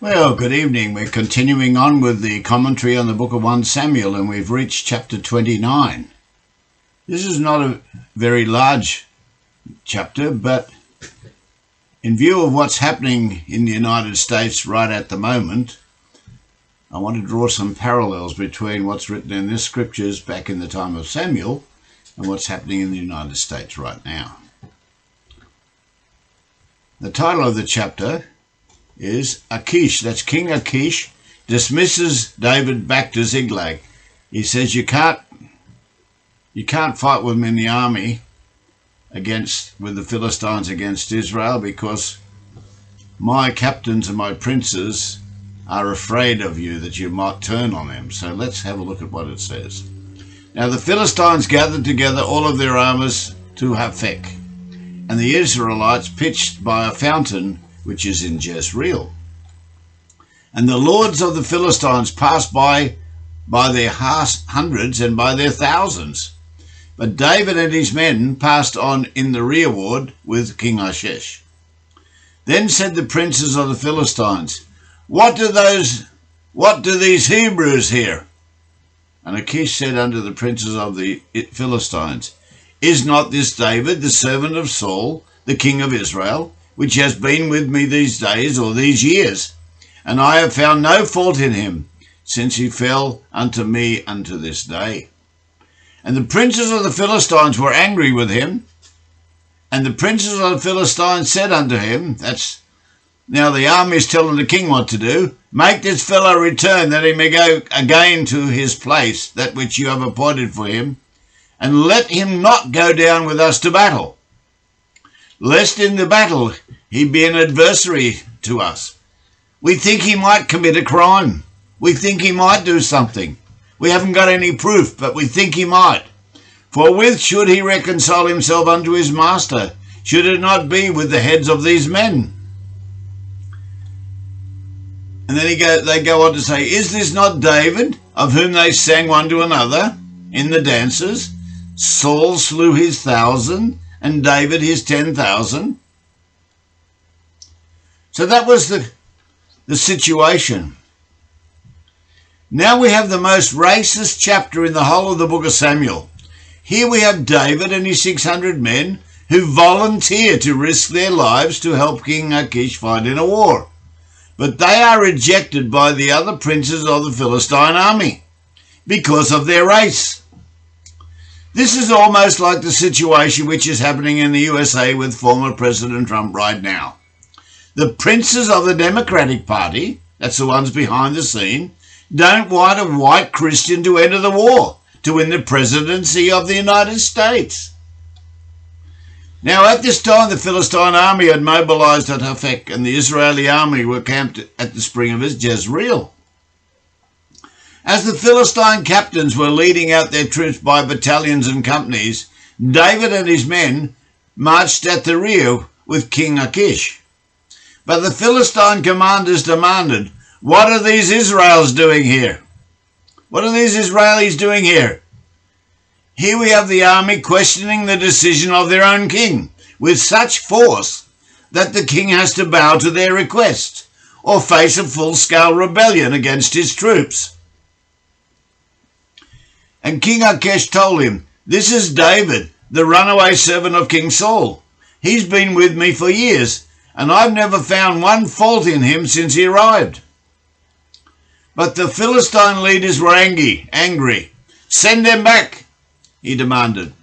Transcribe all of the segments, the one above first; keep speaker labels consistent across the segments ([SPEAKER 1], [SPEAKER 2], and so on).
[SPEAKER 1] Well, good evening. We're continuing on with the commentary on the book of 1 Samuel, and we've reached chapter 29. This is not a very large chapter, but in view of what's happening in the United States right at the moment, I want to draw some parallels between what's written in the scriptures back in the time of Samuel and what's happening in the United States right now. The title of the chapter is Achish. That's King Achish dismisses David back to Ziklag. He says you can't fight with me in the army with the Philistines against Israel, because my captains and my princes are afraid of you, that you might turn on them. So let's have a look at what it says. Now the Philistines gathered together all of their armies to Aphek, and the Israelites pitched by a fountain which is in Jezreel. And the lords of the Philistines passed by their hundreds and by their thousands. But David and his men passed on in the rearward with King ACHISH. Then said the princes of the Philistines, What do these Hebrews here? And Achish said unto the princes of the Philistines, Is not this David, the servant of Saul, the king of Israel, which has been with me these days or these years? And I have found no fault in him, since he fell unto me unto this day. And the princes of the Philistines were angry with him. And the princes of the Philistines said unto him, now the army is telling the king what to do, Make this fellow return, that he may go again to his place, that which you have appointed for him, and let him not go down with us to battle, lest in the battle he be an adversary to us. We think he might commit a crime. We think he might do something. We haven't got any proof, but we think he might. For with should he reconcile himself unto his master? Should it not be with the heads of these men? And then they go on to say, Is this not David, of whom they sang one to another in the dances? Saul slew his 1,000, and David his 10,000. So that was the situation. Now we have the most racist chapter in the whole of the book of Samuel. Here we have David and his 600 men who volunteer to risk their lives to help King Achish fight in a war. But they are rejected by the other princes of the Philistine army because of their race. This is almost like the situation which is happening in the USA with former President Trump right now. The princes of the Democratic Party, that's the ones behind the scene, don't want a white Christian to enter the war to win the presidency of the United States. Now at this time the Philistine army had mobilized at Aphek, and the Israeli army were camped at the spring of Jezreel. As the Philistine captains were leading out their troops by battalions and companies, David and his men marched at the rear with King Achish. But the Philistine commanders demanded, What are these Israels doing here? What are these Israelis doing here? Here we have the army questioning the decision of their own king with such force that the king has to bow to their request or face a full-scale rebellion against his troops. And King Achish told him, This is David, the runaway servant of King Saul. He's been with me for years, and I've never found one fault in him since he arrived. But the Philistine leaders were angry. Send them back, he demanded.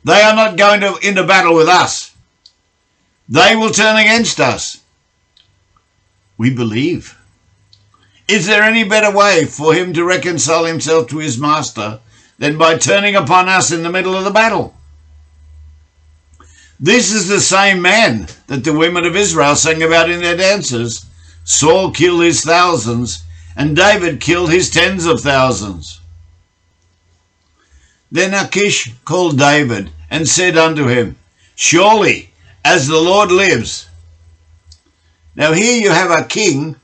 [SPEAKER 1] They are not going into battle with us. They will turn against us. We believe. Is there any better way for him to reconcile himself to his master than by turning upon us in the middle of the battle? This is the same man that the women of Israel sang about in their dances. Saul killed his thousands, and David killed his tens of thousands. Then Achish called David and said unto him, Surely, as the Lord lives. Now here you have a king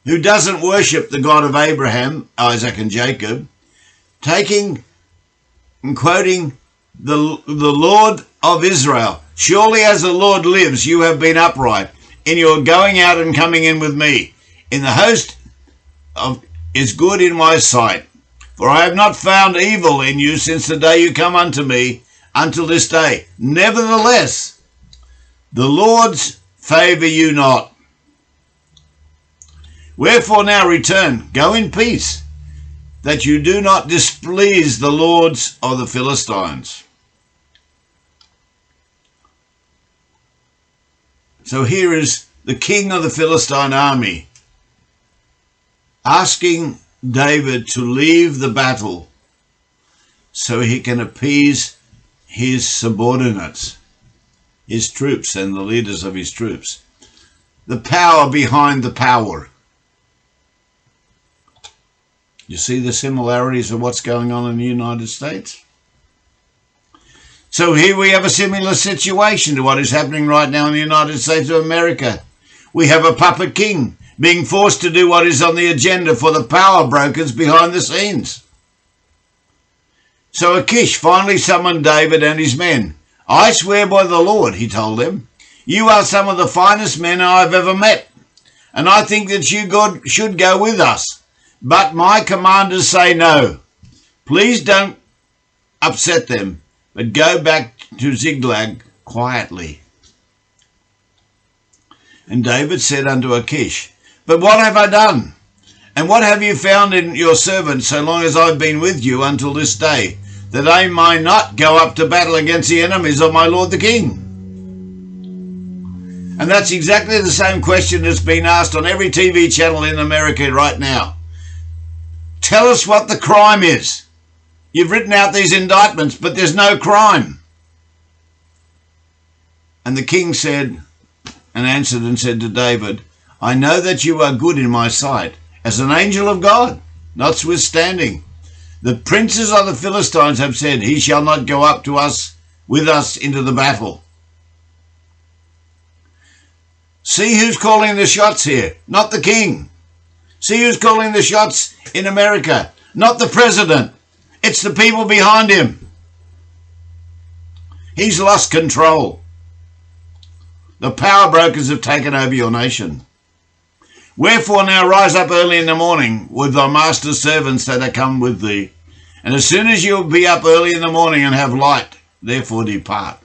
[SPEAKER 1] who doesn't worship the God of Abraham, Isaac, and Jacob, taking and quoting the Lord of Israel. Surely as the Lord lives, you have been upright. in your going out and coming in with me. In the host is good in my sight. For I have not found evil in you since the day you come unto me until this day. Nevertheless, the Lord's favour you not. Wherefore now return, go in peace, that you do not displease the lords of the Philistines. So here is the king of the Philistine army asking David to leave the battle so he can appease his subordinates, his troops and the leaders of his troops. The power behind the power. You see the similarities of what's going on in the United States? So here we have a similar situation to what is happening right now in the United States of America. We have a puppet king being forced to do what is on the agenda for the power brokers behind the scenes. So Achish finally summoned David and his men. I swear by the Lord, he told them, you are some of the finest men I have ever met, and I think that you should go with us. But my commanders say no. Please don't upset them, but go back to Ziklag quietly. And David said unto Achish, but what have I done? And what have you found in your servant so long as I've been with you until this day, that I might not go up to battle against the enemies of my lord the king? And that's exactly the same question that's been asked on every TV channel in America right now. Tell us what the crime is. You've written out these indictments, but there's no crime. And the king said, and answered and said to David, I know that you are good in my sight, as an angel of God, notwithstanding. The princes of the Philistines have said, he shall not go up to us with us into the battle. See who's calling the shots here, not the king. See who's calling the shots in America, not the president. It's the people behind him. He's lost control. The power brokers have taken over your nation. Wherefore now rise up early in the morning with thy master's servants that are come with thee. And as soon as you'll be up early in the morning and have light, therefore depart.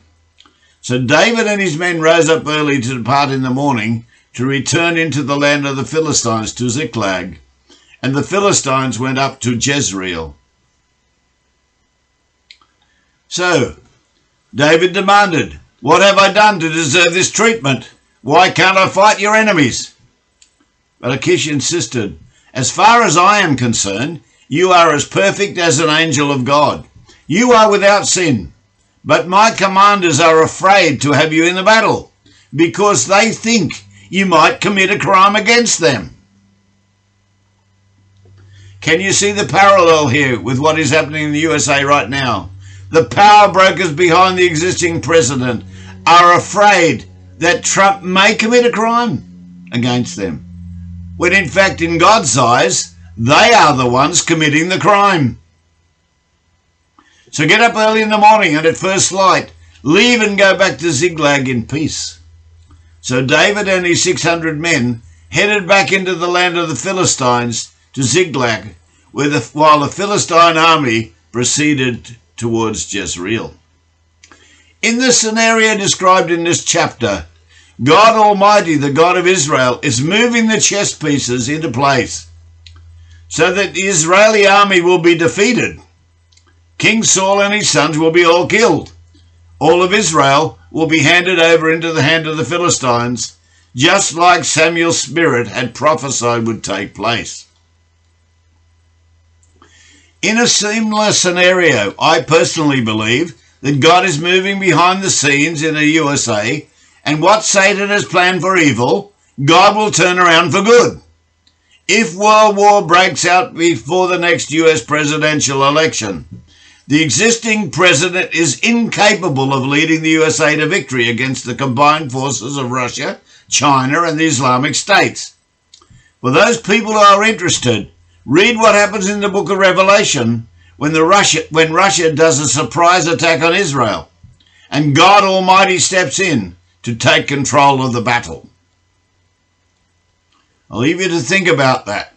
[SPEAKER 1] So David and his men rose up early to depart in the morning, to return into the land of the Philistines to Ziklag. And the Philistines went up to Jezreel. So David demanded, what have I done to deserve this treatment? Why can't I fight your enemies? But Achish insisted, as far as I am concerned, you are as perfect as an angel of God. You are without sin. But my commanders are afraid to have you in the battle, because they think you might commit a crime against them. Can you see the parallel here with what is happening in the USA right now? The power brokers behind the existing president are afraid that Trump may commit a crime against them, when in fact in God's eyes they are the ones committing the crime. So get up early in the morning and at first light leave and go back to Ziklag in peace. So David and his 600 men headed back into the land of the Philistines to Ziklag, while the Philistine army proceeded towards Jezreel. In the scenario described in this chapter, God Almighty, the God of Israel, is moving the chess pieces into place so that the Israeli army will be defeated. King Saul and his sons will be all killed. All of Israel will be handed over into the hand of the Philistines, just like Samuel's spirit had prophesied would take place. In a similar scenario, I personally believe that God is moving behind the scenes in the USA, and what Satan has planned for evil, God will turn around for good. If World War breaks out before the next US presidential election, the existing president is incapable of leading the USA to victory against the combined forces of Russia, China, and the Islamic States. For those people who are interested, read what happens in the book of Revelation when Russia does a surprise attack on Israel, and God Almighty steps in to take control of the battle. I'll leave you to think about that.